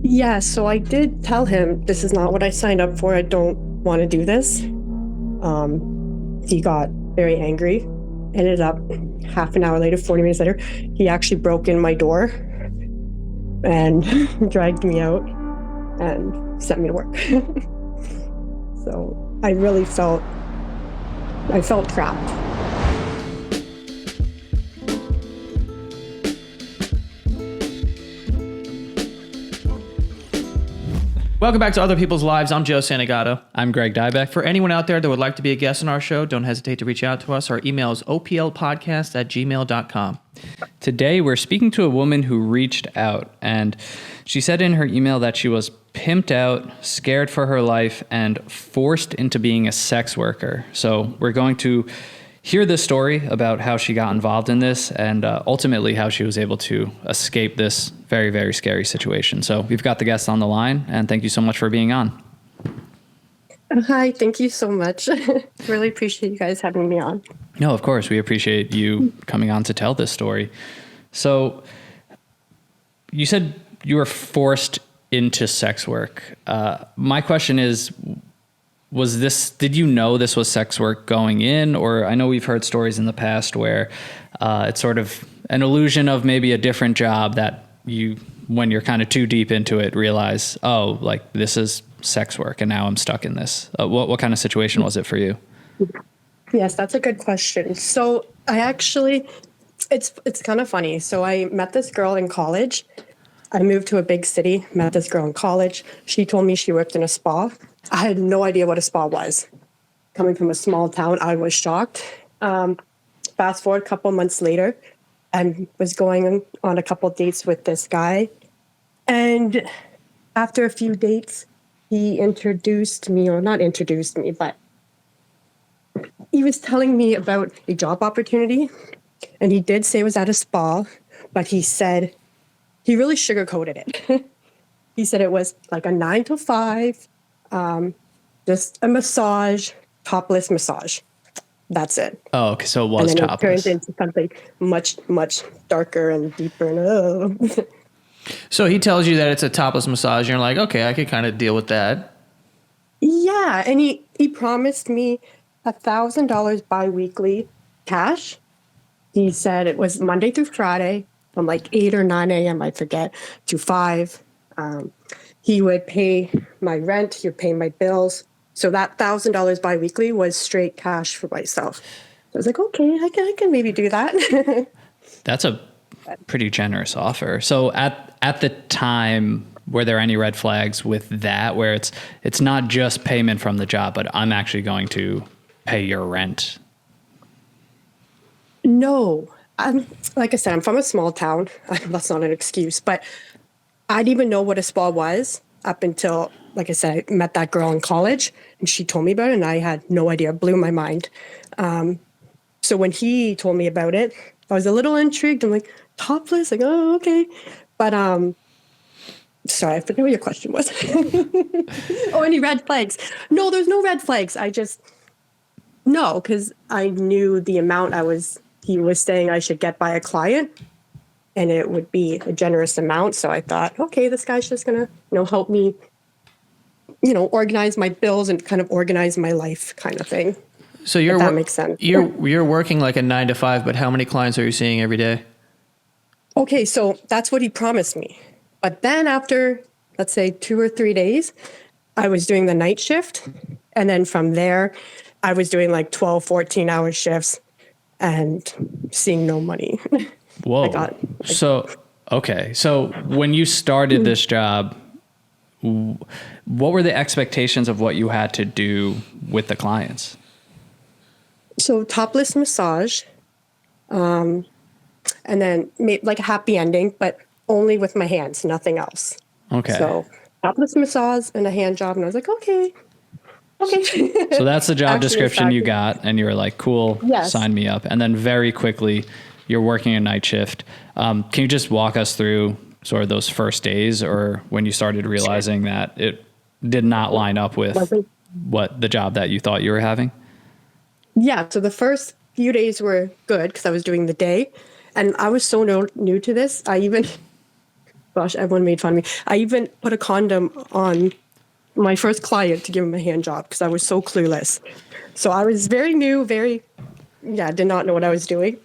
Yeah, so I did tell him this is not what I signed up for. I don't want to do this. He got very angry. Ended up half an hour later, 40 minutes later, he actually broke in my door and dragged me out and sent me to work. So I felt trapped. Welcome back to Other People's Lives. I'm Joe Santagato. I'm Greg Dybec. For anyone out there that would like to be a guest on our show, don't hesitate to reach out to us. Our email is oplpodcast@gmail.com. Today, we're speaking to a woman who reached out, and she said in her email that she was pimped out, scared for her life, and forced into being a sex worker. So we're going to hear this story about how she got involved in this and ultimately how she was able to escape this very, very scary situation. So we've got the guest on the line, and thank you so much for being on. Hi, thank you so much. Really appreciate you guys having me on. No, of course. We appreciate you coming on to tell this story. So you said you were forced into sex work. My question is, did you know this was sex work going in? Or I know we've heard stories in the past where it's sort of an illusion of maybe a different job that you, when you're kind of too deep into it, realize, oh, like this is sex work and now I'm stuck in this. What kind of situation was it for you? Yes, that's a good question. So I actually, it's kind of funny. So I met this girl in college. I moved to a big city, met this girl in college. She told me she worked in a spa. I had no idea what a spa was. Coming from a small town, I was shocked. Fast forward a couple months later, I was going on a couple dates with this guy. And after a few dates, he introduced me, or not introduced me, but he was telling me about a job opportunity. And he did say it was at a spa, but he said, he really sugarcoated it. He said it was like a 9 to 5, just a massage, topless massage. That's it. Oh, okay. So it was and then topless. It turned into something much, much darker and deeper. And So he tells you that it's a topless massage, and you're like, okay, I could kind of deal with that. Yeah, and he promised me $1,000 biweekly cash. He said it was Monday through Friday from like 8 or 9 a.m., I forget, to 5. He would pay my rent, he would pay my bills. So that $1,000 biweekly was straight cash for myself. So I was like, okay, I can maybe do that. That's a pretty generous offer. So at the time, were there any red flags with that, where it's not just payment from the job, but I'm actually going to pay your rent? No. Like I said, I'm from a small town. That's not an excuse, but I didn't even know what a spa was up until, like I said, I met that girl in college and she told me about it and I had no idea. It blew my mind. So when he told me about it, I was a little intrigued. I'm like, topless? Like, oh, okay. But sorry, I forget what your question was. Oh, any red flags? No, there's no red flags. No, because I knew the amount he was saying I should get by a client, and it would be a generous amount. So I thought, okay, this guy's just gonna, help me, organize my bills and kind of organize my life, kind of thing. So if that makes sense. You're working like a 9 to 5, but how many clients are you seeing every day? Okay, so that's what he promised me. But then after, let's say 2 or 3 days, I was doing the night shift. And then from there, I was doing like 12, 14-hour shifts and seeing no money. Whoa. Okay. So when you started this job, what were the expectations of what you had to do with the clients? So topless massage, and then like a happy ending, but only with my hands, nothing else. Okay. So topless massage and a hand job, and I was like, okay. So that's the job description you got, and you were like, cool, yes. Sign me up. And then very quickly, you're working a night shift. Can you just walk us through sort of those first days, or when you started realizing that it did not line up with what the job that you thought you were having? Yeah, so the first few days were good because I was doing the day, and I was so new to this. gosh, everyone made fun of me. I even put a condom on my first client to give him a hand job because I was so clueless. So I was very new, did not know what I was doing.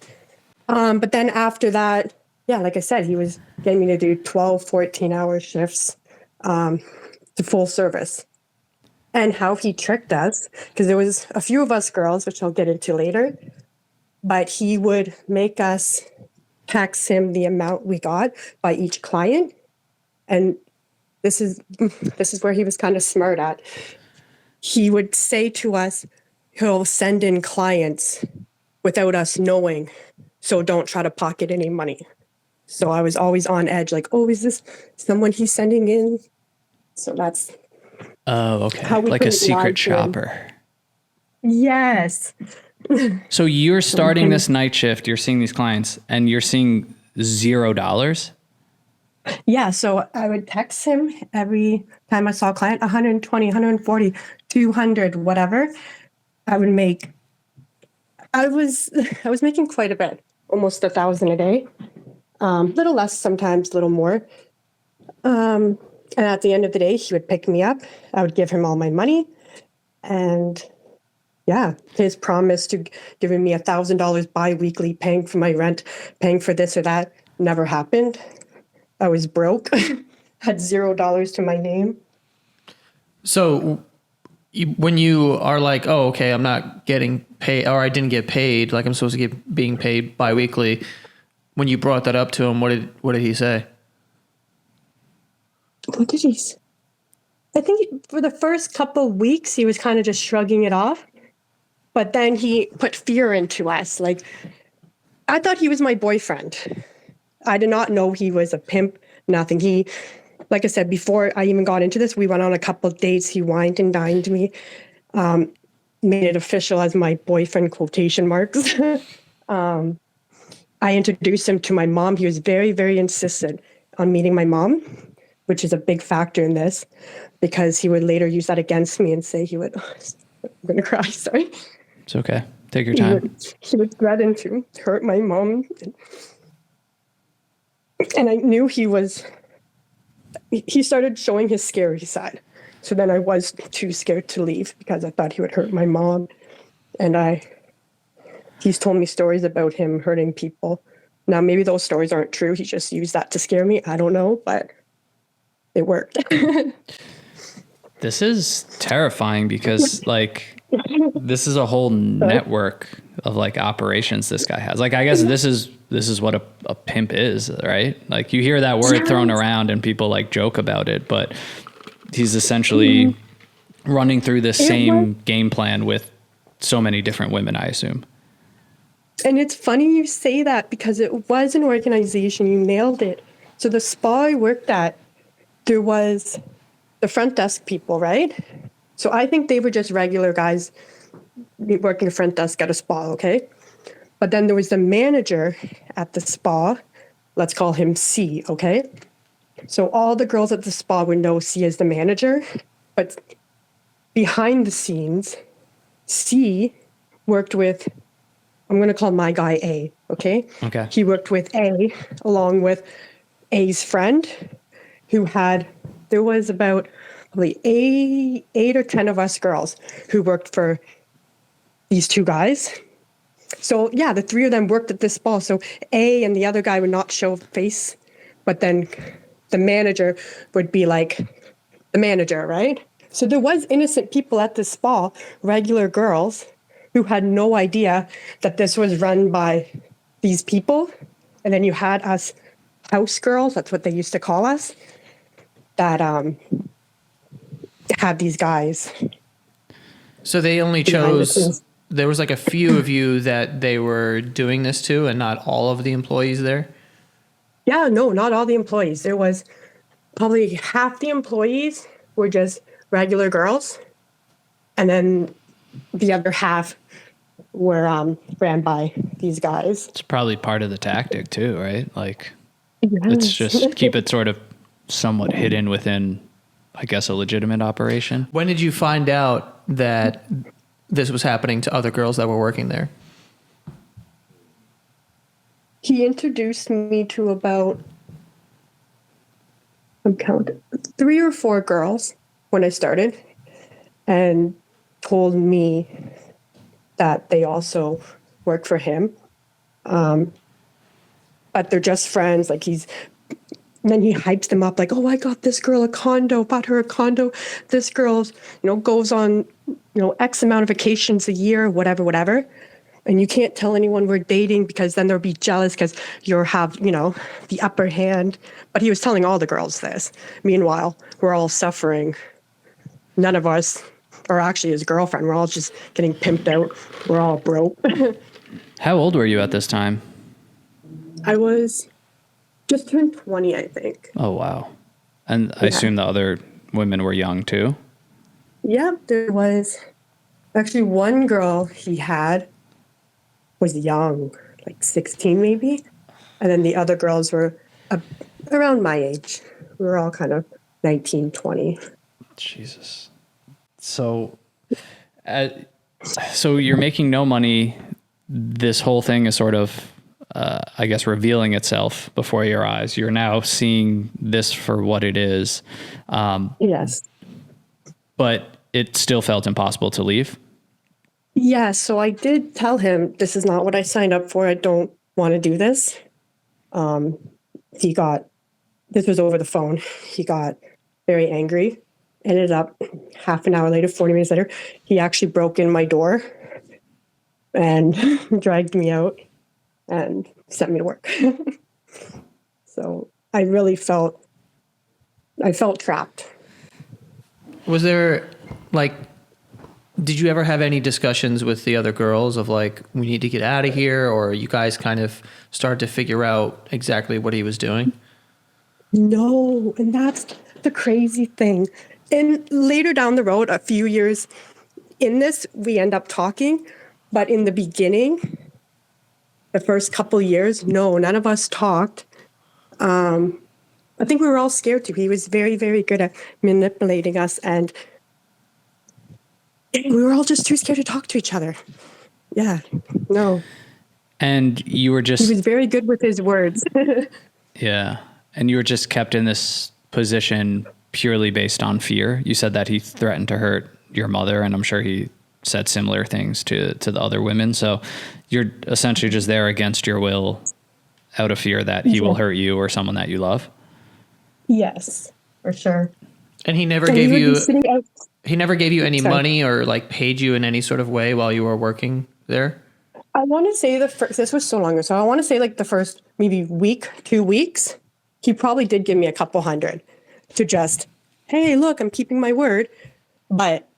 But then after that, like I said, he was getting me to do 12, 14-hour shifts to full service. And how he tricked us, because there was a few of us girls, which I'll get into later, but he would make us tax him the amount we got by each client. And this is where he was kind of smart at. He would say to us, he'll send in clients without us knowing, so don't try to pocket any money. So I was always on edge, like, oh, is this someone he's sending in? So that's okay, like a secret shopper. Yes. So you're starting this night shift, you're seeing these clients, and you're seeing $0? Yeah, so I would text him every time I saw a client, 120, 140, 200, whatever. I was making quite a bit, almost 1,000 a day. Little less sometimes, little more. And at the end of the day, he would pick me up. I would give him all my money. And his promise to giving me $1,000 bi-weekly, paying for my rent, paying for this or that, never happened. I was broke, had $0 to my name. So when you are like, oh, okay, I'm not getting paid, or I didn't get paid, like I'm supposed to get being paid bi-weekly, when you brought that up to him, what did he say? What did he say? I think for the first couple of weeks, he was kind of just shrugging it off. But then he put fear into us. Like, I thought he was my boyfriend. I did not know he was a pimp, nothing. He, like I said, before I even got into this, we went on a couple of dates. He wined and dined me, made it official as my boyfriend, quotation marks. I introduced him to my mom. He was very, very insistent on meeting my mom, which is a big factor in this, because he would later use that against me and say I'm going to cry, sorry. It's okay. Take your time. He would threaten to hurt my mom. And I knew he started showing his scary side. So then I was too scared to leave because I thought he would hurt my mom. And he's told me stories about him hurting people. Now, maybe those stories aren't true. He just used that to scare me. I don't know, but it worked. This is terrifying because, like, this is a whole network of like operations this guy has. Like, I guess this is what a pimp is, right? Like, you hear that word thrown around and people like joke about it, but he's essentially running through this same game plan with so many different women, I assume. And it's funny you say that because it was an organization. You nailed it. So the spa I worked at, there was the front desk people, right? So I think they were just regular guys working front desk at a spa, okay? But then there was the manager at the spa. Let's call him C, okay? So all the girls at the spa would know C as the manager. But behind the scenes, C worked with, I'm going to call my guy A, okay? Okay. He worked with A along with A's friend there was about probably eight or 10 of us girls who worked for these two guys. So the three of them worked at this spa. So A and the other guy would not show face, but then the manager would be like the manager, right? So there was innocent people at the spa, regular girls, who had no idea that this was run by these people. And then you had us house girls, that's what they used to call us, that had these guys. So they only chose, there was like a few of you that they were doing this to and not all of the employees there? Yeah, no, not all the employees. There was probably half the employees were just regular girls. And then the other half were ran by these guys. It's probably part of the tactic too, right? Like, Yes. it's just keep it sort of somewhat hidden within, I guess, a legitimate operation. When did you find out that this was happening to other girls that were working there? He introduced me to about I'm counting 3 or 4 girls when I started, and told me that they also work for him. But they're just friends. Like and then he hypes them up like, oh, I got this girl a condo, bought her a condo. This girl's, goes on, X amount of vacations a year, whatever, whatever. And you can't tell anyone we're dating because then they'll be jealous because you'll have, the upper hand. But he was telling all the girls this. Meanwhile, we're all suffering. None of us are actually his girlfriend. We're all just getting pimped out. We're all broke. How old were you at this time? I was just turned 20, I think. Oh, wow. And I assume the other women were young too? Yeah, there was actually one girl he had was young, like 16 maybe. And then the other girls were around my age. We were all kind of 19, 20. Jesus. So, so you're making no money. This whole thing is sort of, I guess, revealing itself before your eyes. You're now seeing this for what it is. Yes. But it still felt impossible to leave. Yeah, so I did tell him, this is not what I signed up for. I don't want to do this. This was over the phone. He got very angry. Ended up half an hour later, 40 minutes later, he actually broke in my door and dragged me out and sent me to work. So I really felt trapped. Was there did you ever have any discussions with the other girls of like, we need to get out of here, or you guys kind of started to figure out exactly what he was doing? No, and that's the crazy thing. And later down the road, a few years in this, we end up talking. But in the beginning, the first couple years, no, none of us talked. I think we were all scared to. He was very, very good at manipulating us, and we were all just too scared to talk to each other. Yeah, no. And you were just... He was very good with his words. Yeah. And you were just kept in this position purely based on fear. You said that he threatened to hurt your mother, and I'm sure he said similar things to the other women. So you're essentially just there against your will out of fear that he will hurt you or someone that you love. Yes, for sure. And he never gave you any money or like paid you in any sort of way while you were working there? I want to say this was so long ago. So I want to say like the first maybe week, 2 weeks, he probably did give me a couple hundred to just, hey, look, I'm keeping my word. But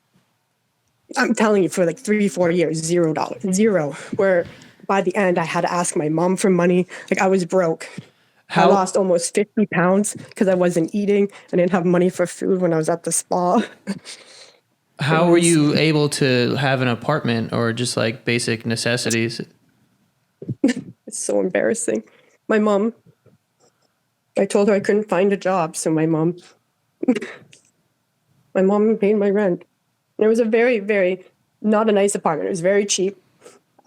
I'm telling you, for like 3-4 years, $0, zero. Where by the end, I had to ask my mom for money. Like I was broke. I lost almost 50 pounds because I wasn't eating. I didn't have money for food when I was at the spa. How were you able to have an apartment or just like basic necessities? It's so embarrassing. My mom, I told her I couldn't find a job. So my mom paid my rent. And it was a very, very, not a nice apartment. It was very cheap.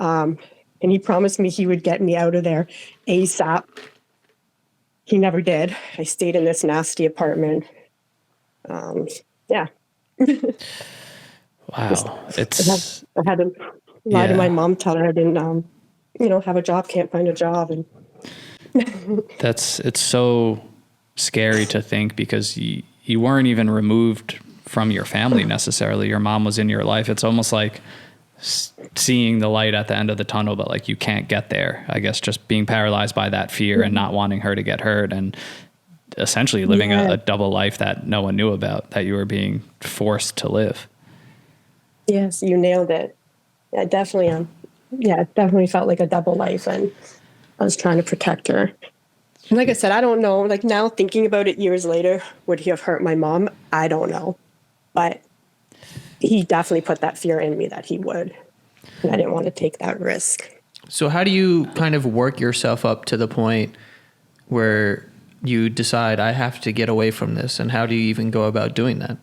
And he promised me he would get me out of there ASAP. He never did. I stayed in this nasty apartment. Yeah. Wow. I had to lie to my mom, tell her I didn't, have a job, can't find a job. And it's so scary to think because you weren't even removed from your family necessarily. Your mom was in your life. It's almost like seeing the light at the end of the tunnel, but like you can't get there. I guess just being paralyzed by that fear and not wanting her to get hurt and essentially living a double life that no one knew about, that you were being forced to live. Yes, you nailed it. Yeah, definitely. It definitely felt like a double life, and I was trying to protect her. And like I said, I don't know. Like now, thinking about it years later, would he have hurt my mom? I don't know, but he definitely put that fear in me that he would, and I didn't want to take that risk. So how do you kind of work yourself up to the point where you decide I have to get away from this, and how do you even go about doing that?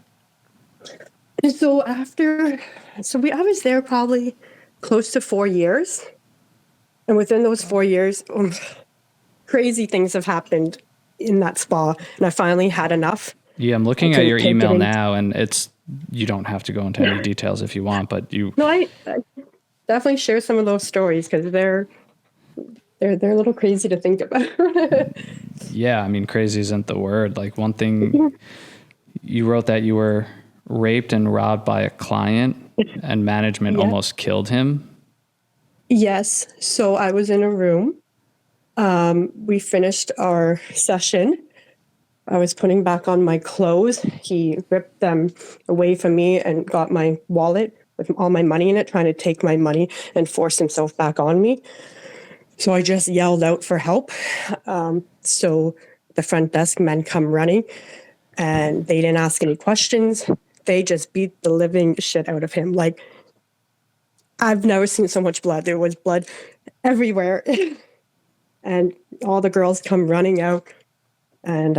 So I was there probably close to 4 years. And within those 4 years, crazy things have happened in that spa, and I finally had enough. Yeah, I'm looking I at couldn't your take it email in. now, and you don't have to go into any details if you want, but No, I definitely share some of those stories because they're a little crazy to think about. yeah, I mean, crazy isn't the word. Like, one thing you wrote that you were raped and robbed by a client and management Yeah. almost killed him. Yes. So I was in a room. We finished our session. I was putting back on my clothes. He ripped them away from me and got my wallet with all my money in it, trying to take my money and force himself back on me. So I just yelled out for help. So the front desk men come running, and they didn't ask any questions. They just beat the living shit out of him. Like, I've never seen so much blood. There was blood everywhere. And all the girls come running out. And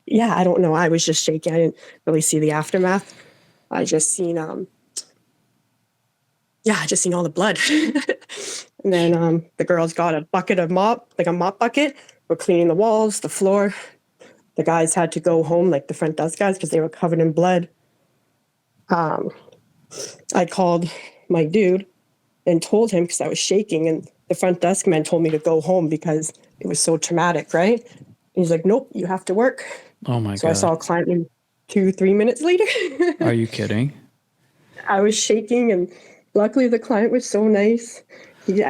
yeah, I don't know. I was just shaking. I didn't really see the aftermath. I just seen I just seen all the blood. And then the girls got a bucket of mop, like a mop bucket. We're cleaning the walls, the floor. The guys had to go home, like the front desk guys, because they were covered in blood. I called my dude and told him, because I was shaking, and the front desk man told me to go home because it was so traumatic, right? He's like, nope, you have to work. Oh my So I God. saw a client 2-3 minutes later. Are you kidding? I was shaking, and luckily the client was so nice. He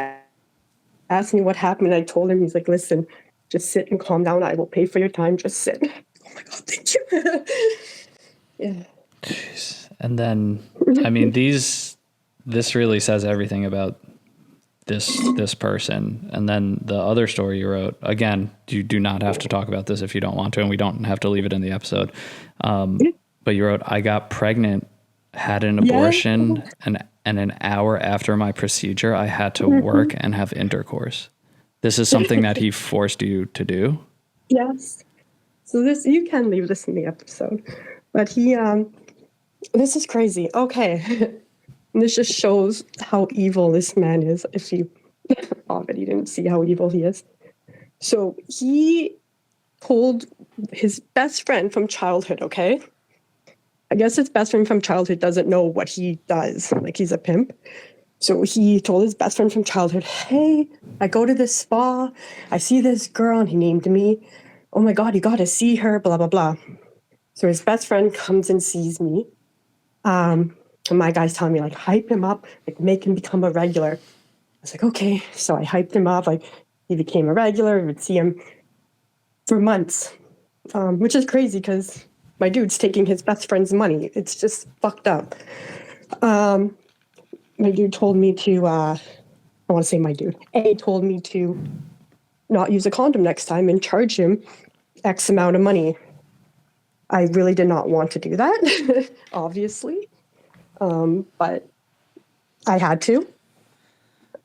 asked me what happened, and I told him, he's like, listen, just sit and calm down. I will pay for your time. Just sit. Oh my God, thank you. Yeah. Jeez. And then, I mean, this really says everything about this person. And then the other story you wrote, again, you do not have to talk about this if you don't want to, and we don't have to leave it in the episode. But you wrote, I got pregnant, had an abortion, and an hour after my procedure, I had to work and have intercourse. This is something that he forced you to do? Yes. So you can leave this in the episode, but this is crazy. Okay. And this just shows how evil this man is, if you already didn't see how evil he is. So he told his best friend from childhood, okay? I guess his best friend from childhood doesn't know what he does. Like, he's a pimp. So he told his best friend from childhood, hey, I go to this spa. I see this girl, and he named me. Oh my God, you got to see her, blah, blah, blah. So his best friend comes and sees me. And my guy's telling me, like, hype him up, like, make him become a regular. I was like, okay. So I hyped him up. Like, he became a regular. I would see him for months, which is crazy because my dude's taking his best friend's money. It's just fucked up. My dude told me to, I want to say my dude, A told me to not use a condom next time and charge him X amount of money. I really did not want to do that, obviously. But I had to.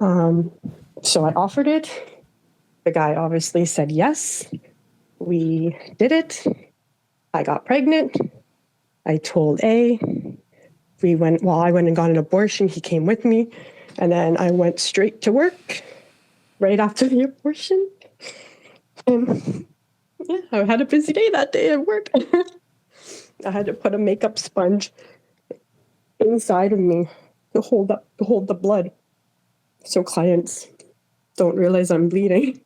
So I offered it. The guy obviously said yes. We did it. I got pregnant. I told A. I went and got an abortion. He came with me. And then I went straight to work right after the abortion. And yeah, I had a busy day that day at work. I had to put a makeup sponge inside of me to hold the blood, so clients don't realize I'm bleeding.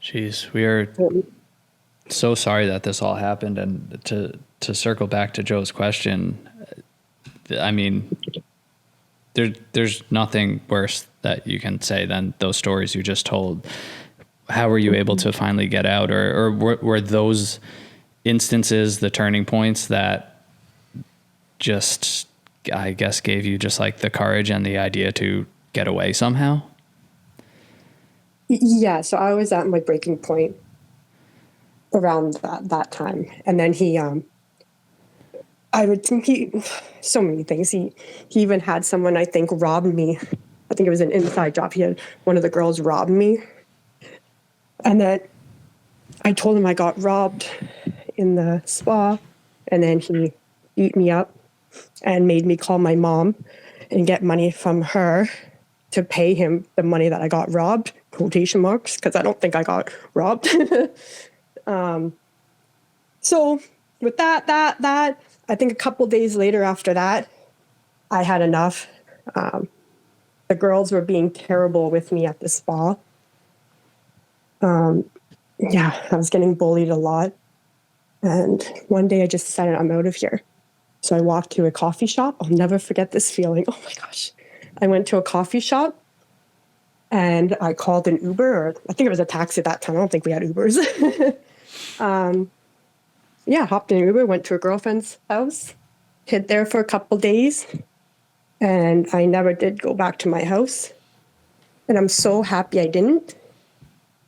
Jeez, we are so sorry that this all happened. And to circle back to Joe's question, I mean, there's nothing worse that you can say than those stories you just told. How were you able to finally get out, or were those instances the turning points that just, I guess, gave you just like the courage and the idea to get away somehow? Yeah, so I was at my breaking point around that time. And then so many things. He even had someone, I think, rob me. I think it was an inside job. He had one of the girls rob me. And then I told him I got robbed in the spa, and then he beat me up and made me call my mom and get money from her. to pay him the money that I got robbed, quotation marks, because I don't think I got robbed. So with that, I think a couple days later after that, I had enough. The girls were being terrible with me at the spa. Yeah, I was getting bullied a lot. And one day I just decided I'm out of here. So I walked to a coffee shop. I'll never forget this feeling. Oh my gosh. I went to a coffee shop and I called an Uber, or I think it was a taxi at that time. I don't think we had Ubers. Yeah, hopped in an Uber, went to a girlfriend's house, hid there for a couple days, and I never did go back to my house. And I'm so happy I didn't,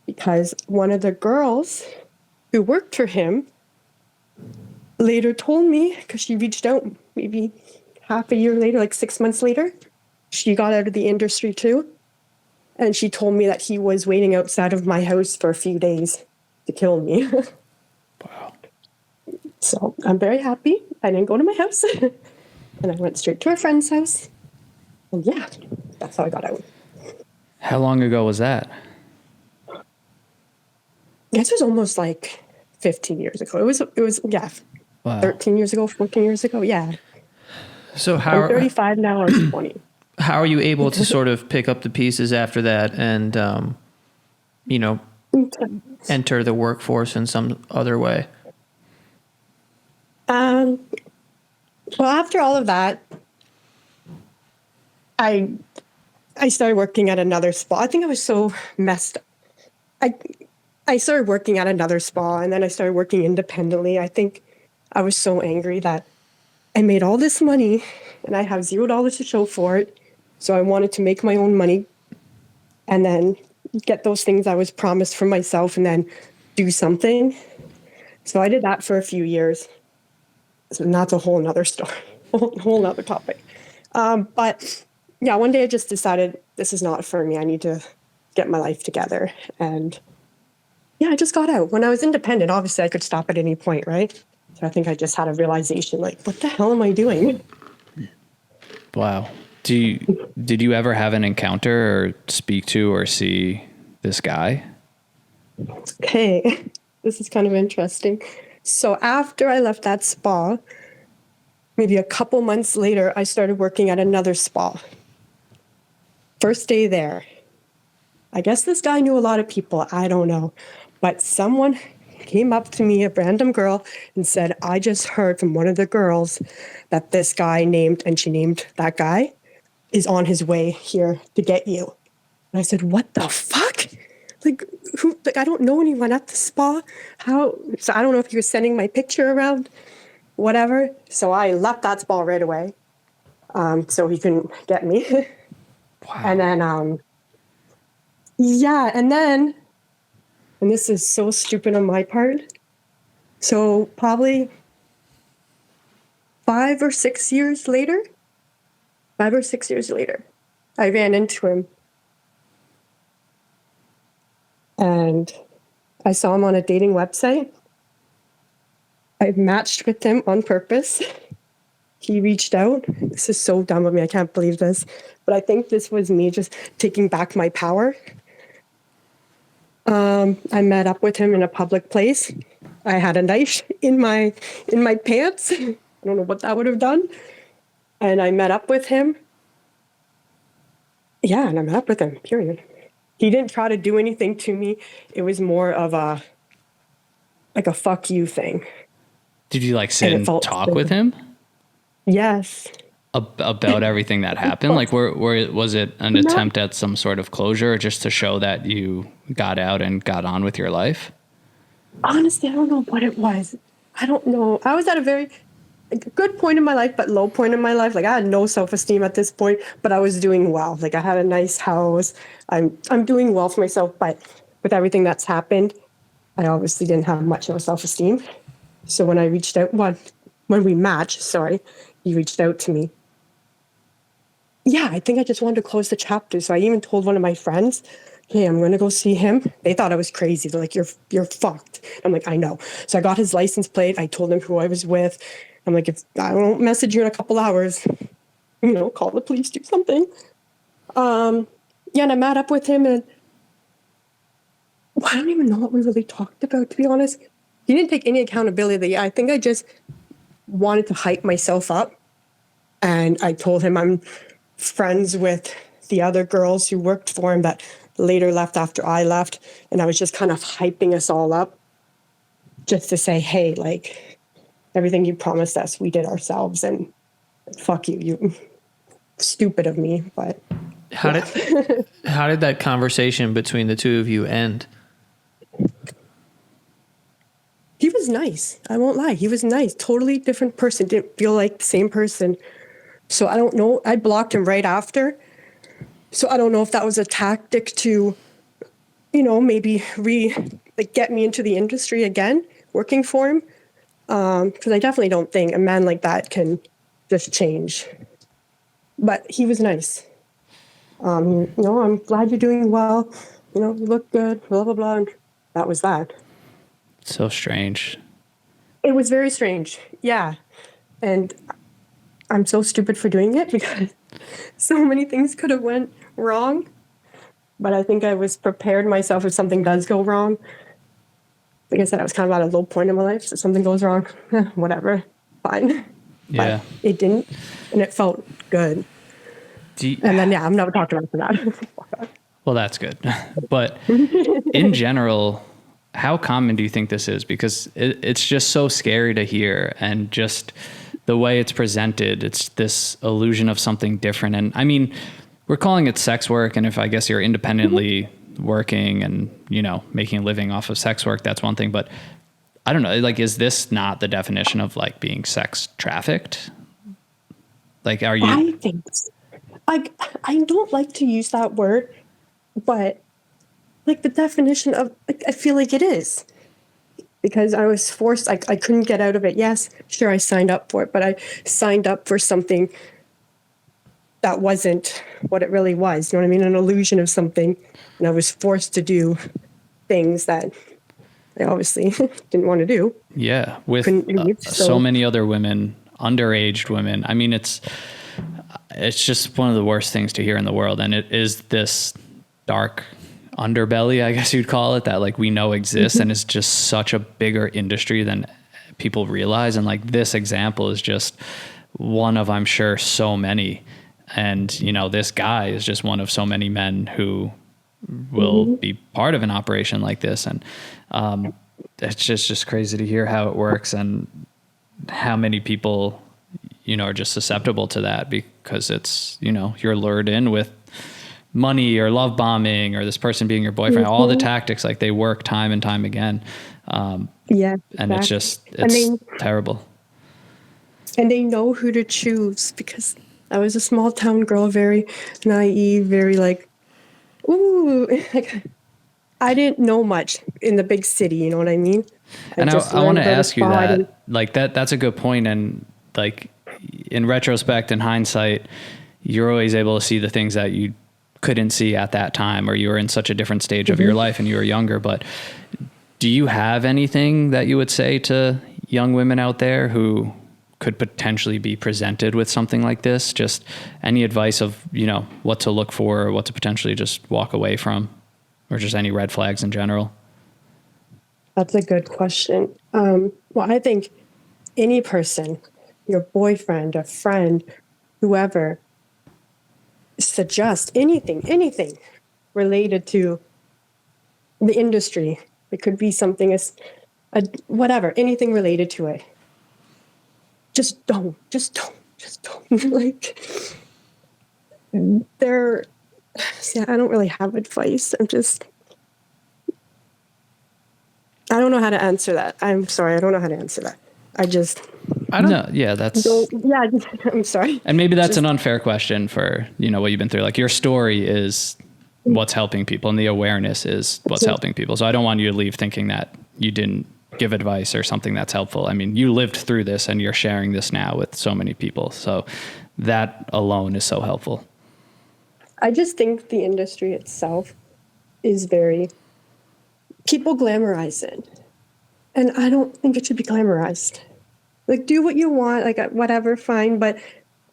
because one of the girls who worked for him later told me, because she reached out maybe half a year later, like 6 months later, she got out of the industry too. And she told me that he was waiting outside of my house for a few days to kill me. Wow. So I'm very happy I didn't go to my house. And I went straight to a friend's house. And yeah, that's how I got out. How long ago was that? I guess it was almost like 15 years ago. It was yeah, Wow. 13 years ago, 14 years ago. Yeah. So I'm 35 now, I was 20. how are you able to sort of pick up the pieces after that and, you know, enter the workforce in some other way? Well, after all of that, I started working at another spa. I think I was so messed up. I started working at another spa, and then I started working independently. I think I was so angry that I made all this money and I have $0 to show for it. So I wanted to make my own money and then get those things I was promised for myself and then do something. So I did that for a few years. And that's a whole nother story, whole nother topic. But yeah, one day I just decided this is not for me. I need to get my life together. And yeah, I just got out. When I was independent, obviously I could stop at any point, right? So I think I just had a realization, like, what the hell am I doing? Wow. Did you ever have an encounter or speak to or see this guy? Okay, this is kind of interesting. So after I left that spa, maybe a couple months later, I started working at another spa. First day there. I guess this guy knew a lot of people. I don't know. But someone came up to me, a random girl, and said, I just heard from one of the girls that this guy named, and she named that guy, is on his way here to get you. And I said, what the fuck? Like, who? Like, I don't know anyone at the spa. How? So I don't know if he was sending my picture around, whatever. So I left that spa right away, so he couldn't get me. Wow. And then, yeah, and this is so stupid on my part. So probably 5 or 6 years later, I ran into him. And I saw him on a dating website. I matched with him on purpose. He reached out. This is so dumb of me. I can't believe this. But I think this was me just taking back my power. I met up with him in a public place. I had a knife in my pants. I don't know what that would have done. And I met up with him. Yeah, and I met up with him, period. He didn't try to do anything to me. It was more of a fuck you thing. Did you like sit and talk with him? Yes. About everything that happened? Like, where was it an attempt at some sort of closure, or just to show that you got out and got on with your life? Honestly, I don't know what it was. I don't know. I was at a very good point in my life, but low point in my life. Like, I had no self-esteem at this point, but I was doing well. Like, I had a nice house. I'm doing well for myself, but with everything that's happened, I obviously didn't have much of a self-esteem. So when I reached out, when we matched, he reached out to me. Yeah, I think I just wanted to close the chapter. So I even told one of my friends, hey, I'm going to go see him. They thought I was crazy. They're like, you're fucked. I'm like, I know. So I got his license plate. I told him who I was with. I'm like, if I don't message you in a couple hours, call the police, do something. yeah, and I met up with him, and well, I don't even know what we really talked about, to be honest. He didn't take any accountability. I think I just wanted to hype myself up. And I told him I'm friends with the other girls who worked for him that later left after I left. And I was just kind of hyping us all up just to say, hey, like, everything you promised us, we did ourselves. And fuck you, you stupid of me. But How did that conversation between the two of you end? he was nice. I won't lie. He was nice. Totally different person. Didn't feel like the same person. So I don't know. I blocked him right after. So I don't know if that was a tactic to, maybe get me into the industry again, working for him. Because I definitely don't think a man like that can just change. But he was nice. I'm glad you're doing well. You look good, blah, blah, blah. And that was that. So strange. It was very strange. Yeah. And I'm so stupid for doing it because so many things could have went wrong. But I think I was prepared myself if something does go wrong. Like I said, I was kind of at a low point in my life. So if something goes wrong, whatever, fine. Yeah. But it didn't. And it felt good. And then, I'm never talking about that. Well, that's good. But in general, how common do you think this is? Because it's just so scary to hear, and just the way it's presented, it's this illusion of something different. And I mean, we're calling it sex work. And if I guess you're independently working and, making a living off of sex work, that's one thing. But I don't know, like, is this not the definition of like being sex trafficked? Like, are you? I think so. I don't like to use that word, but like the definition of, I feel like it is, because I was forced, I couldn't get out of it. Yes, sure, I signed up for it, but I signed up for something that wasn't what it really was. You know what I mean? An illusion of something. And I was forced to do things that I obviously didn't want to do. Yeah. With leave, so many other women, underaged women. I mean, it's just one of the worst things to hear in the world. And it is this dark underbelly, I guess you'd call it, that like we know exists. And it's just such a bigger industry than people realize. And like this example is just one of, I'm sure, so many. And, this guy is just one of so many men who will be part of an operation like this. And it's just crazy to hear how it works and how many people, are just susceptible to that, because it's, you're lured in with money or love bombing or this person being your boyfriend, all the tactics, like they work time and time again. Yeah. And exactly. it's terrible. And they know who to choose, because I was a small town girl, very naive, very like, ooh, I didn't know much in the big city. You know what I mean? And I want to ask you that, like that's a good point. And like in retrospect and hindsight, you're always able to see the things that you couldn't see at that time, or you were in such a different stage of your life and you were younger. But do you have anything that you would say to young women out there who could potentially be presented with something like this? Just any advice of, what to look for, or what to potentially just walk away from, or just any red flags in general? That's a good question. Well, I think any person, your boyfriend, a friend, whoever, suggest anything related to the industry. It could be something as whatever, anything related to it. Just don't. Like, I don't really have advice. I don't know how to answer that. I'm sorry. I don't know how to answer that. I'm sorry. And maybe that's an unfair question for, what you've been through. Like your story is what's helping people, and the awareness is what's helping people. So I don't want you to leave thinking that you didn't give advice or something that's helpful. I mean, you lived through this and you're sharing this now with so many people. So that alone is so helpful. I just think the industry itself is people glamorize it. And I don't think it should be glamorized. Like, do what you want, like whatever, fine. But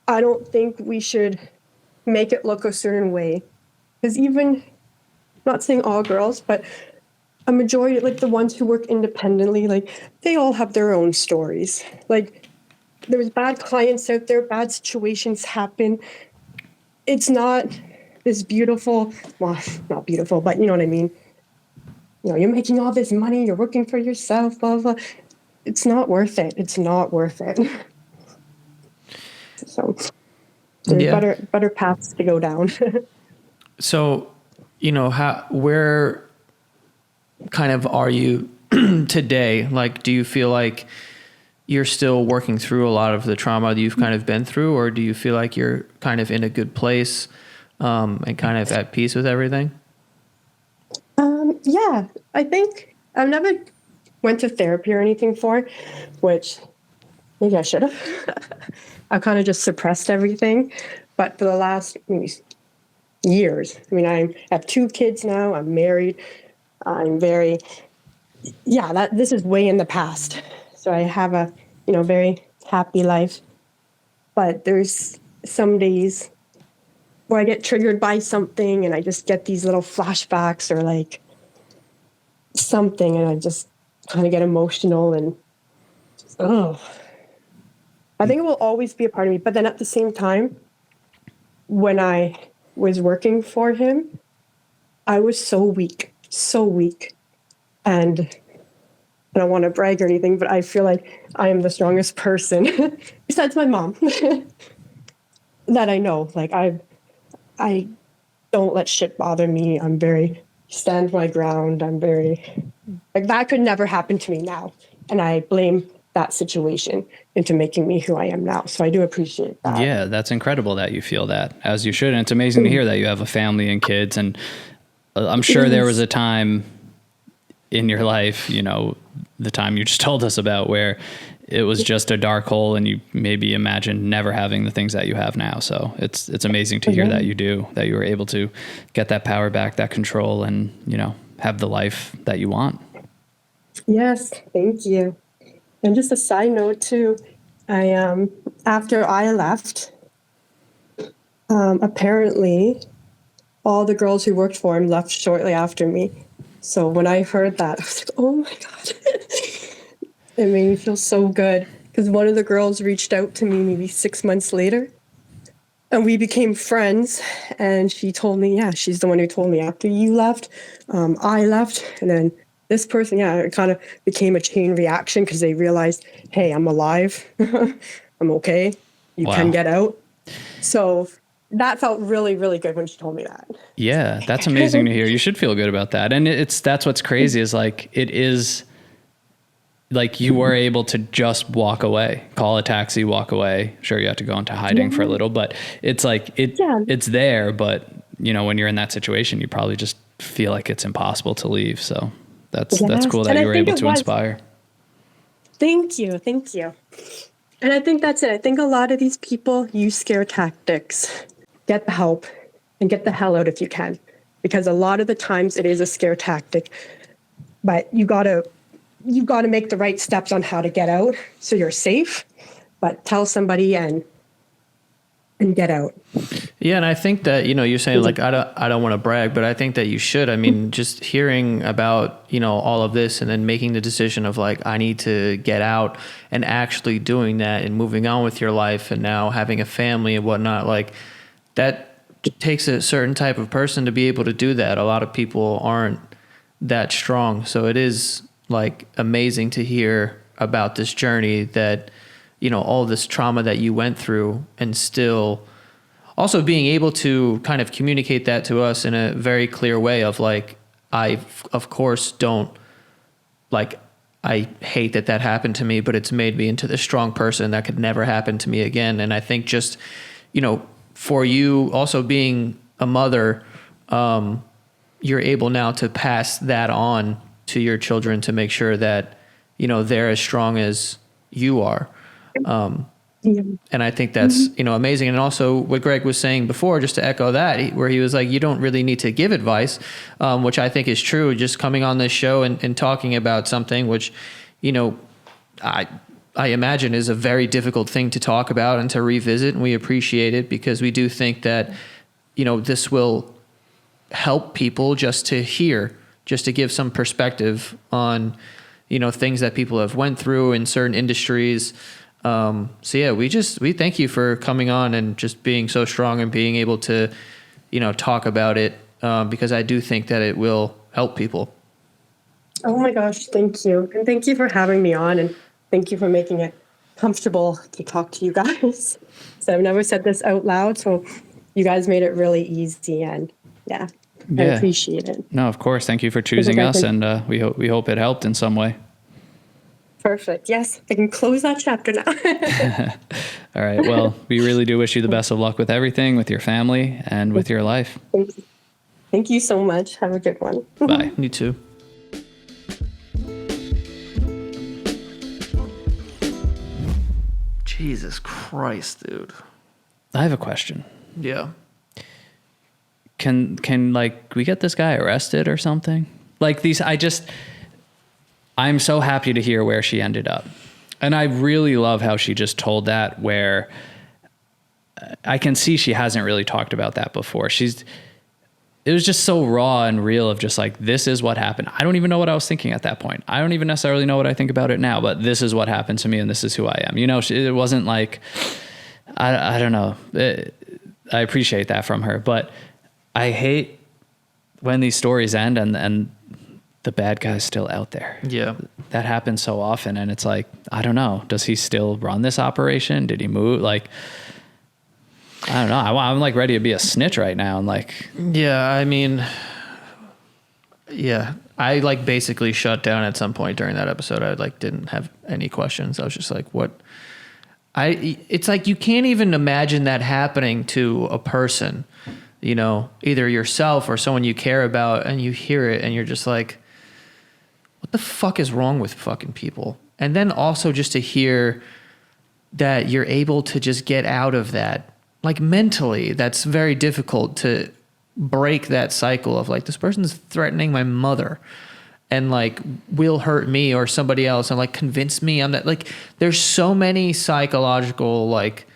I don't think we should make it look a certain way Because even, not saying all girls, but a majority, like the ones who work independently, like they all have their own stories. Like there's bad clients out there, bad situations happen. It's not this beautiful, well, not beautiful, but you know what I mean? You're making all this money, you're working for yourself, blah, blah. It's not worth it. It's not worth it. So there's better paths to go down. So, where kind of are you today? Like, do you feel like you're still working through a lot of the trauma that you've kind of been through, or do you feel like you're kind of in a good place and kind of at peace with everything? Yeah, I think I've never went to therapy or anything for, which maybe I should have. I kind of just suppressed everything. But for the last maybe years, I mean, I have 2 kids now. I'm married. I'm very, this is way in the past. So I have a, very happy life. But there's some days where I get triggered by something and I just get these little flashbacks or like something, and I just kind of get emotional and I think it will always be a part of me. But then at the same time, when I was working for him, I was so weak. And I don't want to brag or anything, but I feel like I am the strongest person besides my mom that I know. Like I don't let shit bother me. I'm very stand my ground. I'm very like that could never happen to me now. And I blame that situation into making me who I am now. So I do appreciate that. Yeah, that's incredible that you feel that, as you should. And it's amazing to hear that you have a family and kids. And I'm sure there was a time in your life, the time you just told us about, where it was just a dark hole and you maybe imagined never having the things that you have now. So it's amazing to hear that you were able to get that power back, that control, and, have the life that you want. Yes, thank you. And just a side note too, I after I left, apparently all the girls who worked for him left shortly after me. So when I heard that, I was like, oh my God. It made me feel so good because one of the girls reached out to me maybe 6 months later and we became friends. And she told me, she's the one who told me after you left, I left. And then this person, it kind of became a chain reaction because they realized, hey, I'm alive. I'm okay. You can get out. So that felt really, really good when she told me that. Yeah, that's amazing to hear. You should feel good about that. And that's what's crazy is like, it is like you were able to just walk away, call a taxi, walk away. Sure, you have to go into hiding for a little, but it's like, it's there. But, when you're in that situation, you probably just feel like it's impossible to leave. So that's cool that you were able to inspire. Thank you. And I think that's it. I think a lot of these people use scare tactics. Get the help and get the hell out if you can. Because a lot of the times it is a scare tactic. But you've got to make the right steps on how to get out so you're safe. But tell somebody and get out. Yeah, and I think that, you're saying like I don't want to brag, but I think that you should. I mean, just hearing about, all of this and then making the decision of like I need to get out and actually doing that and moving on with your life and now having a family and whatnot, like that takes a certain type of person to be able to do that. A lot of people aren't that strong. So it is like amazing to hear about this journey that, all this trauma that you went through and still also being able to kind of communicate that to us in a very clear way of like, I of course don't like, I hate that happened to me, but it's made me into the strong person that could never happen to me again. And I think just, for you also being a mother, you're able now to pass that on to your children to make sure that, they're as strong as you are. And I think that's, amazing. And also what Greg was saying before, just to echo that, where he was like, you don't really need to give advice, which I think is true. Just coming on this show and talking about something which, I imagine is a very difficult thing to talk about and to revisit. And we appreciate it because we do think that, this will help people just to hear, just to give some perspective on, things that people have went through in certain industries. So yeah, we thank you for coming on and just being so strong and being able to, talk about it, because I do think that it will help people. Oh my gosh, thank you. And thank you for having me on, and thank you for making it comfortable to talk to you guys. So I've never said this out loud, so you guys made it really easy, and I appreciate it. No, of course. Thank you for choosing us, and we hope it helped in some way. Perfect. Yes, I can close that chapter now. All right. Well, we really do wish you the best of luck with everything, with your family, and with your life. Thank you. Thank you so much. Have a good one. Bye. You too. Jesus Christ, dude. I have a question. Yeah. Can we get this guy arrested or something? I'm so happy to hear where she ended up. And I really love how she just told that, where I can see she hasn't really talked about that before. It was just so raw and real of just like, this is what happened. I don't even know what I was thinking at that point. I don't even necessarily know what I think about it now, but this is what happened to me and this is who I am. It wasn't like, I don't know. I appreciate that from her, but I hate when these stories end and the bad guy's still out there. Yeah. That happens so often. And it's like, I don't know. Does he still run this operation? Did he move? Like, I don't know. I'm like ready to be a snitch right now. And like, yeah, I mean, yeah, I like basically shut down at some point during that episode. I like didn't have any questions. I was just like, what? It's like, you can't even imagine that happening to a person, either yourself or someone you care about, and you hear it and you're just like, what the fuck is wrong with fucking people? And then also just to hear that you're able to just get out of that. Like mentally, that's very difficult to break that cycle of like, this person's threatening my mother and like will hurt me or somebody else and like convince me I'm that. Like, there's so many psychological like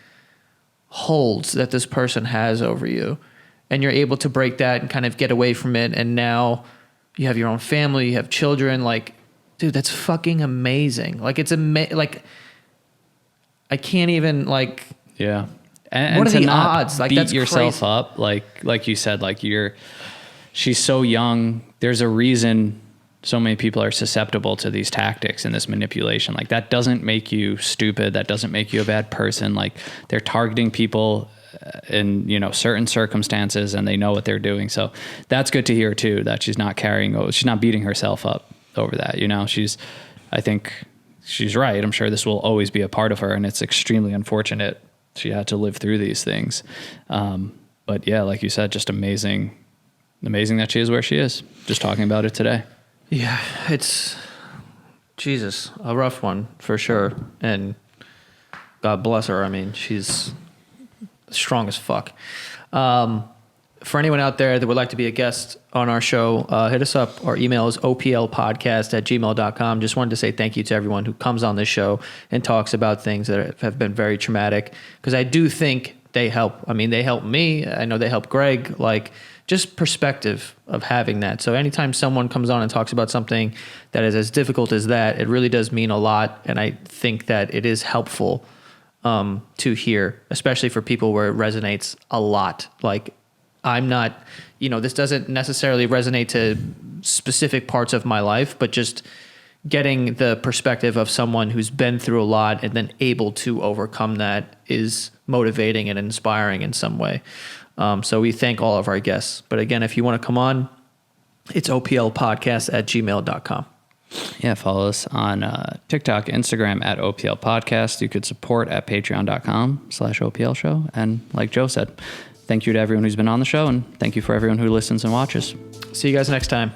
holds that this person has over you, and you're able to break that and kind of get away from it. And now you have your own family, you have children. Like, dude, that's fucking amazing. Like, it's like, I can't even like, yeah. And what are to the not odds? Like, beat that's yourself crazy. up. Like you said, like she's so young. There's a reason so many people are susceptible to these tactics and this manipulation. Like, that doesn't make you stupid. That doesn't make you a bad person. Like, they're targeting people in, certain circumstances, and they know what they're doing. So that's good to hear too, that she's not she's not beating herself up over that. I think she's right. I'm sure this will always be a part of her, and it's extremely unfortunate she had to live through these things. But yeah, like you said, just amazing that she is where she is. Just talking about it today. Yeah, it's Jesus, a rough one for sure. And God bless her. I mean, she's strong as fuck. For anyone out there that would like to be a guest on our show, hit us up. Our email is oplpodcast@gmail.com. Just wanted to say thank you to everyone who comes on this show and talks about things that have been very traumatic, because I do think they help. I mean, they help me. I know they help Greg. Like, just perspective of having that. So anytime someone comes on and talks about something that is as difficult as that, it really does mean a lot. And I think that it is helpful to hear, especially for people where it resonates a lot. Like, I'm not, this doesn't necessarily resonate to specific parts of my life, but just getting the perspective of someone who's been through a lot and then able to overcome that is motivating and inspiring in some way. So we thank all of our guests. But again, if you want to come on, it's oplpodcast@gmail.com. Yeah, follow us on TikTok, Instagram @OPL Podcast. You could support at patreon.com/OPL show. And like Joe said, thank you to everyone who's been on the show, and thank you for everyone who listens and watches. See you guys next time.